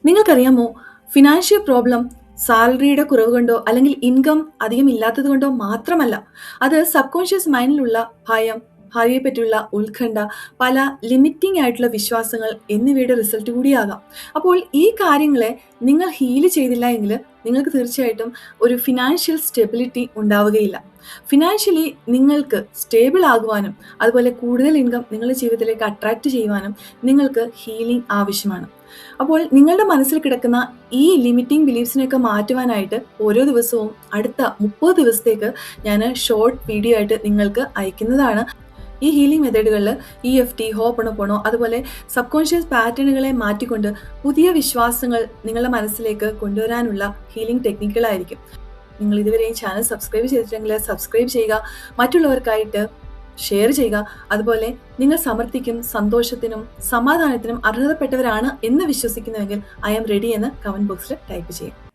നിങ്ങൾക്കറിയാമോ? Financial problem സാലറിയുടെ കുറവ് കൊണ്ടോ അല്ലെങ്കിൽ ഇൻകം അധികം ഇല്ലാത്തത് കൊണ്ടോ മാത്രമല്ല. അത് സബ് കോൺഷ്യസ് മൈൻഡിലുള്ള ഭയം, ഭാവിയെ പറ്റിയുള്ള ഉത്കണ്ഠ, പല ലിമിറ്റിംഗ് ആയിട്ടുള്ള വിശ്വാസങ്ങൾ എന്നിവയുടെ റിസൾട്ട് കൂടിയാകാം. അപ്പോൾ ഈ കാര്യങ്ങളെ നിങ്ങൾ ഹീൽ ചെയ്തില്ല എങ്കിൽ നിങ്ങൾക്ക് തീർച്ചയായിട്ടും ഒരു ഫിനാൻഷ്യൽ സ്റ്റെബിലിറ്റി ഉണ്ടാവുകയില്ല. ഫിനാൻഷ്യലി നിങ്ങൾക്ക് സ്റ്റേബിൾ ആകുവാനും അതുപോലെ കൂടുതൽ ഇൻകം നിങ്ങളുടെ ജീവിതത്തിലേക്ക് അട്രാക്റ്റ് ചെയ്യുവാനും നിങ്ങൾക്ക് ഹീലിംഗ് ആവശ്യമാണ്. അപ്പോൾ നിങ്ങളുടെ മനസ്സിൽ കിടക്കുന്ന ഈ ലിമിറ്റിംഗ് ബിലീഫ്സിനെയൊക്കെ മാറ്റുവാനായിട്ട് ഓരോ ദിവസവും അടുത്ത 30 ദിവസത്തേക്ക് ഞാൻ ഷോർട്ട് വീഡിയോ ആയിട്ട് നിങ്ങൾക്ക് അയക്കുന്നതാണ്. ഈ ഹീലിംഗ് മെത്തേഡുകളിൽ EFT, ഹോപ്പണോപോണോ അതുപോലെ സബ് കോൺഷ്യസ് പാറ്റേണുകളെ മാറ്റിക്കൊണ്ട് പുതിയ വിശ്വാസങ്ങൾ നിങ്ങളുടെ മനസ്സിലേക്ക് കൊണ്ടുവരാനുള്ള ഹീലിംഗ് ടെക്നിക്കുകളായിരിക്കും. നിങ്ങൾ ഇതുവരെ ഈ ചാനൽ സബ്സ്ക്രൈബ് ചെയ്തിട്ടുണ്ടെങ്കിൽ സബ്സ്ക്രൈബ് ചെയ്യുക, മറ്റുള്ളവർക്കായിട്ട് ഷെയർ ചെയ്യുക. അതുപോലെ നിങ്ങൾ സമൃദ്ധിക്കും സന്തോഷത്തിനും സമാധാനത്തിനും അർഹതപ്പെട്ടവരാണ് എന്ന് വിശ്വസിക്കുന്നുവെങ്കിൽ ഐ ആം റെഡി എന്ന് കമൻറ്റ് ബോക്സിൽ ടൈപ്പ് ചെയ്യുക.